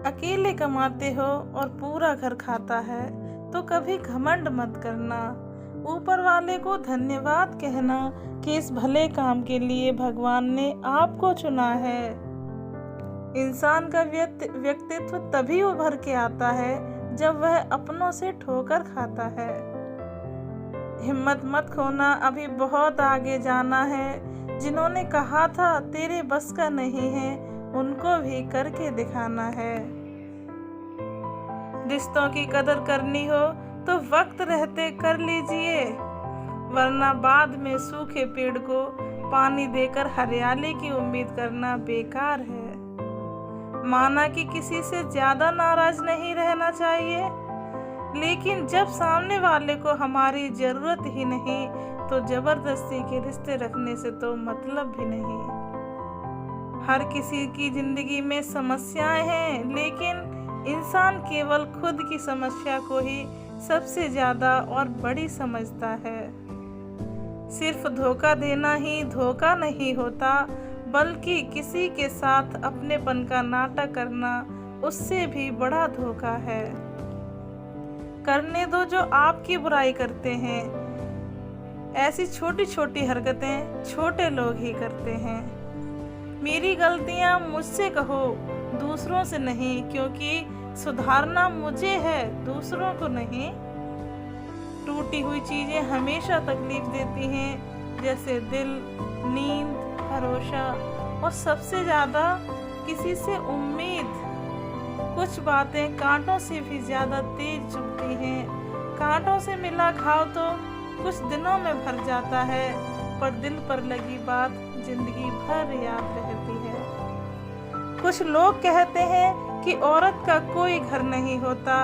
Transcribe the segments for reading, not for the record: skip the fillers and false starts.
अकेले कमाते हो और पूरा घर खाता है तो कभी घमंड मत करना। ऊपर वाले को धन्यवाद कहना कि इस भले काम के लिए भगवान ने आपको चुना है। इंसान का व्यक्तित्व तभी उभर के आता है जब वह अपनों से ठोकर खाता है। हिम्मत मत खोना, अभी बहुत आगे जाना है। जिन्होंने कहा था तेरे बस का नहीं है, उनको भी करके दिखाना है। रिश्तों की कदर करनी हो तो वक्त रहते कर लीजिए, वरना बाद में सूखे पेड़ को पानी देकर हरियाली की उम्मीद करना बेकार है। माना कि किसी से ज्यादा नाराज नहीं रहना चाहिए, लेकिन जब सामने वाले को हमारी जरूरत ही नहीं तो जबरदस्ती के रिश्ते रखने से तो मतलब भी नहीं। हर किसी की जिंदगी में समस्याएं हैं, लेकिन इंसान केवल खुद की समस्या को ही सबसे ज्यादा और बड़ी समझता है। सिर्फ धोखा देना ही धोखा नहीं होता, बल्कि किसी के साथ अपनेपन का नाटक करना उससे भी बड़ा धोखा है। करने दो जो आपकी बुराई करते हैं। ऐसी छोटी छोटी हरकतें छोटे लोग ही करते हैं। मेरी गलतियां मुझसे कहो, दूसरों से नहीं, क्योंकि सुधारना मुझे है, दूसरों को नहीं। टूटी हुई चीजें हमेशा तकलीफ देती हैं, जैसे दिल, नींद, भरोसा और सबसे ज्यादा किसी से उम्मीद। कुछ बातें कांटों से भी ज्यादा तेज चुभती हैं। कांटों से मिला घाव तो कुछ दिनों में भर जाता है, पर दिल पर लगी बात जिंदगी भर याद रहती है। कुछ लोग कहते हैं कि औरत का कोई घर नहीं होता,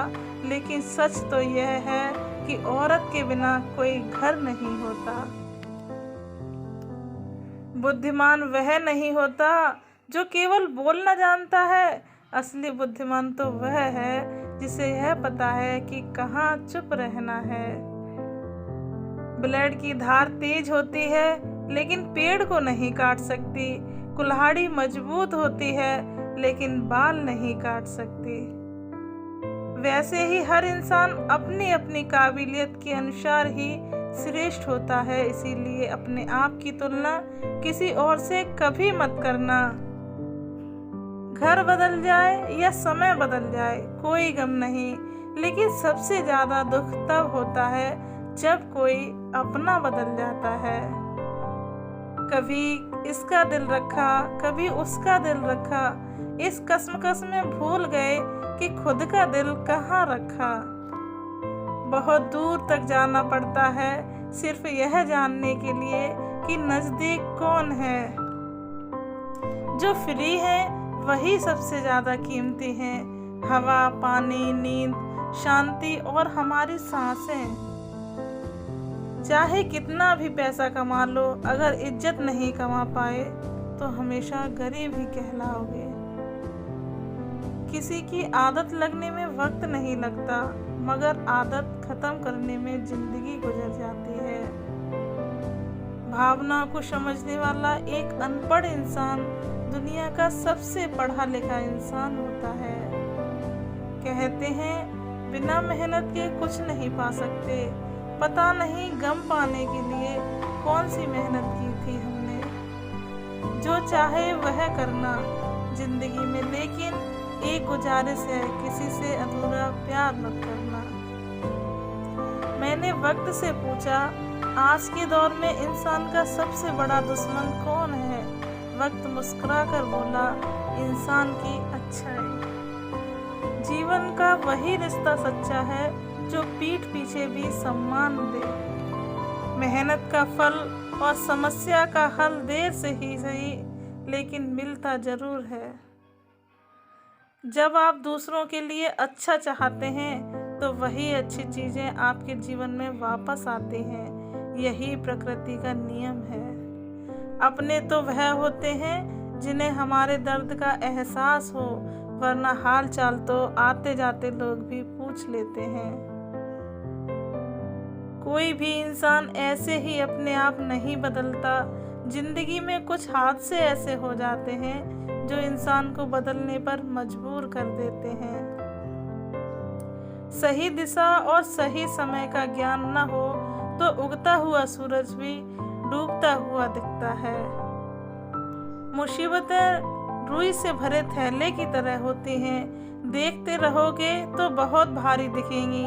लेकिन सच तो यह है कि औरत के बिना कोई घर नहीं होता। बुद्धिमान वह नहीं होता जो केवल बोलना जानता है, असली बुद्धिमान तो वह है जिसे यह पता है कि कहाँ चुप रहना है। ब्लेड की धार तेज होती है, लेकिन पेड़ को नहीं काट सकती। कुल्हाड़ी मजबूत होती है, लेकिन बाल नहीं काट सकती। वैसे ही हर इंसान अपनी अपनी काबिलियत के अनुसार ही श्रेष्ठ होता है, इसीलिए अपने आप की तुलना किसी और से कभी मत करना। घर बदल जाए या समय बदल जाए कोई गम नहीं, लेकिन सबसे ज्यादा दुख तब होता है जब कोई अपना बदल जाता है। कभी इसका दिल रखा, कभी उसका दिल रखा, इस कसमकस में भूल गए कि खुद का दिल कहाँ रखा। बहुत दूर तक जाना पड़ता है सिर्फ यह जानने के लिए कि नजदीक कौन है। जो फ्री है वही सबसे ज्यादा कीमती है। हवा, पानी, नींद, शांति और हमारी सांसें। चाहे कितना भी पैसा कमा लो, अगर इज्जत नहीं कमा पाए तो हमेशा गरीब ही कहलाओगे। किसी की आदत लगने में वक्त नहीं लगता, मगर आदत खत्म करने में जिंदगी गुजर जाती है। भावना को समझने वाला एक अनपढ़ इंसान दुनिया का सबसे पढ़ा लिखा इंसान होता है। कहते हैं बिना मेहनत के कुछ नहीं पा सकते। पता नहीं गम पाने के लिए कौन सी मेहनत की थी हमने। जो चाहे वह करना जिंदगी में, लेकिन एक गुजारिश है, किसी से अधूरा प्यार मत करना। मैंने वक्त से पूछा, आज के दौर में इंसान का सबसे बड़ा दुश्मन कौन है? वक्त मुस्कुरा कर बोला, इंसान की अच्छाई। जीवन का वही रिश्ता सच्चा है जो पीठ पीछे भी सम्मान दे। मेहनत का फल और समस्या का हल देर से ही सही, लेकिन मिलता जरूर है। जब आप दूसरों के लिए अच्छा चाहते हैं तो वही अच्छी चीजें आपके जीवन में वापस आती हैं। यही प्रकृति का नियम है। अपने तो वह होते हैं जिन्हें हमारे दर्द का एहसास हो, वरना हाल चाल तो आते जाते लोग भी पूछ लेते हैं। कोई भी इंसान ऐसे ही अपने आप नहीं बदलता। जिंदगी में कुछ हादसे ऐसे हो जाते हैं जो इंसान को बदलने पर मजबूर कर देते हैं। सही दिशा और सही समय का ज्ञान न हो तो उगता हुआ सूरज भी डूबता हुआ दिखता है। मुसीबतें रुई से भरे थैले की तरह होती हैं, देखते रहोगे तो बहुत भारी दिखेंगी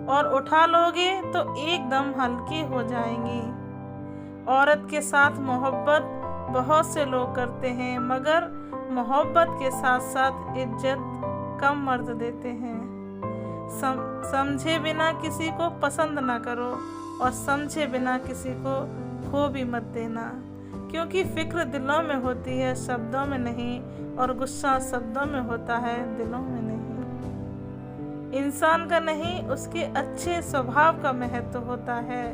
और उठा लोगे तो एकदम हल्की हो जाएंगी। औरत के साथ मोहब्बत बहुत से लोग करते हैं, मगर मोहब्बत के साथ साथ इज्जत कम मर्द देते हैं। समझे बिना किसी को पसंद ना करो और समझे बिना किसी को खो भी मत देना, क्योंकि फिक्र दिलों में होती है, शब्दों में नहीं, और गुस्सा शब्दों में होता है, दिलों में नहीं। इंसान का नहीं, उसके अच्छे स्वभाव का महत्व होता है।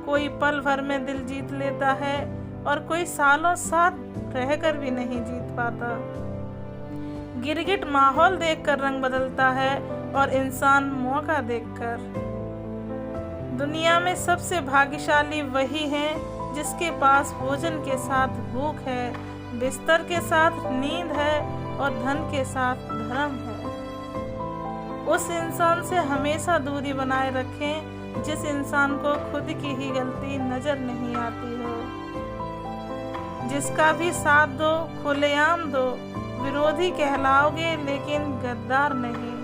कोई पल भर में दिल जीत लेता है और कोई सालों साथ रहकर भी नहीं जीत पाता। गिरगिट माहौल देखकर रंग बदलता है और इंसान मौका देखकर। दुनिया में सबसे भाग्यशाली वही है जिसके पास भोजन के साथ भूख है, बिस्तर के साथ नींद है और धन के साथ धर्म है। उस इंसान से हमेशा दूरी बनाए रखें जिस इंसान को खुद की ही गलती नजर नहीं आती हो। जिसका भी साथ दो, खुलेआम दो, विरोधी कहलाओगे लेकिन गद्दार नहीं।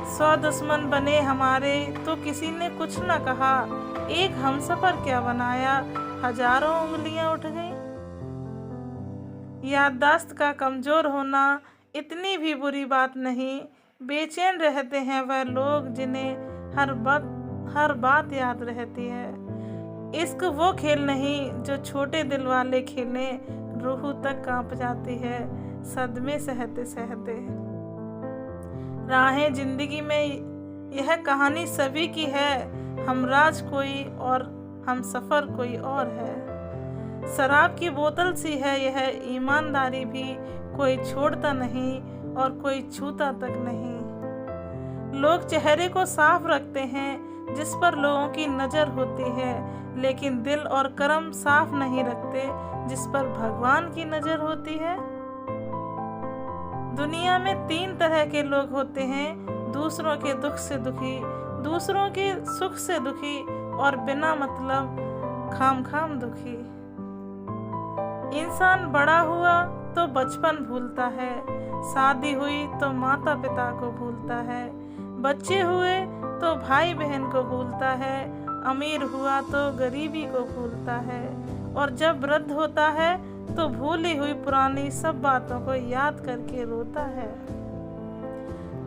100 दुश्मन बने हमारे तो किसी ने कुछ न कहा, एक हमसफर क्या बनाया, हजारों उंगलियां उठ गई। याददाश्त का कमजोर होना इतनी भी बुरी बात नहीं। बेचैन रहते हैं वह लोग जिन्हें हर बात याद रहती है। इश्क वो खेल नहीं जो छोटे दिल वाले खेले, रूह तक कांप जाती है सदमे सहते सहते। राहें जिंदगी में यह कहानी सभी की है, हमराज कोई और हम सफ़र कोई और है। शराब की बोतल सी है यह ईमानदारी भी, कोई छोड़ता नहीं और कोई छूता तक नहीं। लोग चेहरे को साफ रखते हैं जिस पर लोगों की नज़र होती है, लेकिन दिल और कर्म साफ नहीं रखते जिस पर भगवान की नज़र होती है। दुनिया में 3 तरह के लोग होते हैं, दूसरों के दुख से दुखी, दूसरों के सुख से दुखी और बिना मतलब खाम दुखी। इंसान बड़ा हुआ तो बचपन भूलता है, शादी हुई तो माता पिता को भूलता है, बच्चे हुए तो भाई बहन को भूलता है, अमीर हुआ तो गरीबी को भूलता है, और जब वृद्ध होता है तो भूली हुई पुरानी सब बातों को याद करके रोता है।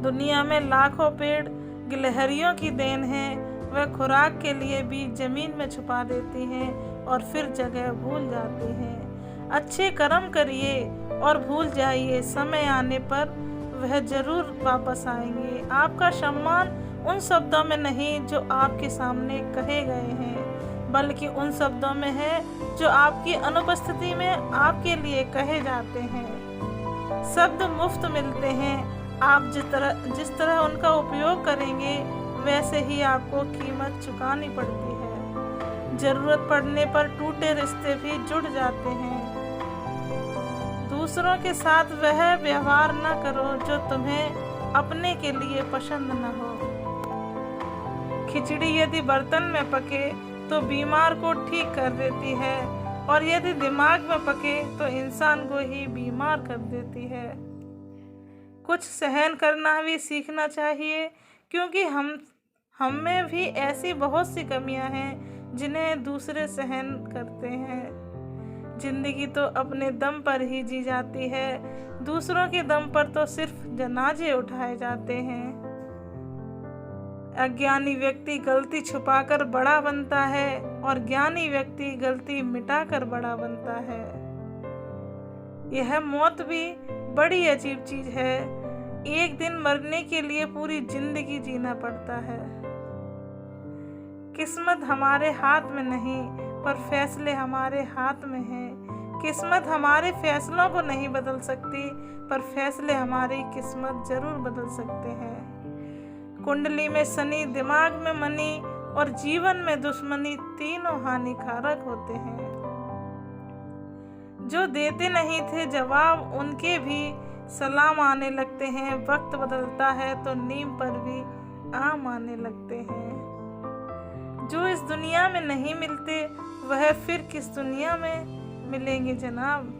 दुनिया में लाखों पेड़ गिलहरियों की देन है, वह खुराक के लिए बीज जमीन में छुपा देती हैं और फिर जगह भूल जाती हैं। अच्छे कर्म करिए और भूल जाइए, समय आने पर वह जरूर वापस आएंगे। आपका सम्मान उन शब्दों में नहीं जो आपके सामने कहे गए हैं, बल्कि उन शब्दों में है जो आपकी अनुपस्थिति में आपके लिए कहे जाते हैं। शब्द मुफ्त मिलते हैं, आप जिस तरह उनका उपयोग करेंगे वैसे ही आपको कीमत चुकानी पड़ती है। जरूरत पड़ने पर टूटे रिश्ते भी जुड़ जाते हैं। दूसरों के साथ वह व्यवहार न करो जो तुम्हें अपने के लिए पसंद न हो। खिचड़ी यदि बर्तन में पके तो बीमार को ठीक कर देती है, और यदि दिमाग में पके तो इंसान को ही बीमार कर देती है। कुछ सहन करना भी सीखना चाहिए, क्योंकि हम में भी ऐसी बहुत सी कमियां हैं जिन्हें दूसरे सहन करते हैं। जिंदगी तो अपने दम पर ही जी जाती है, दूसरों के दम पर तो सिर्फ जनाजे उठाए जाते हैं। अज्ञानी व्यक्ति गलती छुपाकर बड़ा बनता है और ज्ञानी व्यक्ति गलती मिटाकर बड़ा बनता है। यह मौत भी बड़ी अजीब चीज है, एक दिन मरने के लिए पूरी जिंदगी जीना पड़ता है। किस्मत हमारे हाथ में नहीं, पर फैसले हमारे हाथ में हैं। किस्मत हमारे फैसलों को नहीं बदल सकती, पर फैसले हमारी किस्मत जरूर बदल सकते हैं। कुंडली में शनि, दिमाग में मनी और जीवन में दुश्मनी, तीनों हानिकारक होते हैं। जो देते नहीं थे जवाब उनके भी सलाम आने लगते हैं। वक्त बदलता है तो नीम पर भी आम आने लगते हैं। जो इस दुनिया में नहीं मिलते वह फिर किस दुनिया में मिलेंगे जनाब।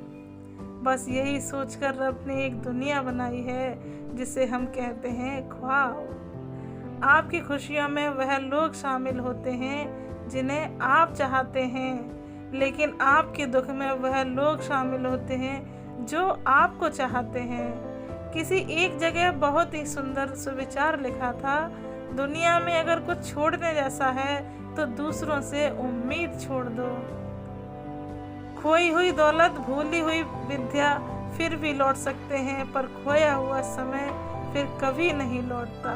बस यही सोचकर रब ने एक दुनिया बनाई है जिसे हम कहते हैं ख्वाब। आपकी खुशियों में वह लोग शामिल होते हैं जिन्हें आप चाहते हैं, लेकिन आपके दुख में वह लोग शामिल होते हैं जो आपको चाहते हैं। किसी एक जगह बहुत ही सुंदर सुविचार लिखा था, दुनिया में अगर कुछ छोड़ने जैसा है तो दूसरों से उम्मीद छोड़ दो। खोई हुई दौलत, भूली हुई विद्या फिर भी लौट सकते हैं, पर खोया हुआ समय फिर कभी नहीं लौटता।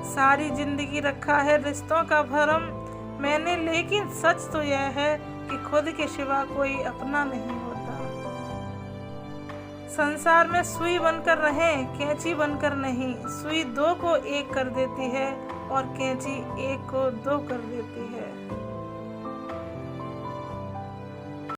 सारी जिंदगी रखा है रिश्तों का भरम मैंने, लेकिन सच तो यह है कि खुद के सिवा कोई अपना नहीं होता। संसार में सुई बनकर रहें, कैंची बनकर नहीं। सुई दो को एक कर देती है और कैंची एक को दो कर देती है।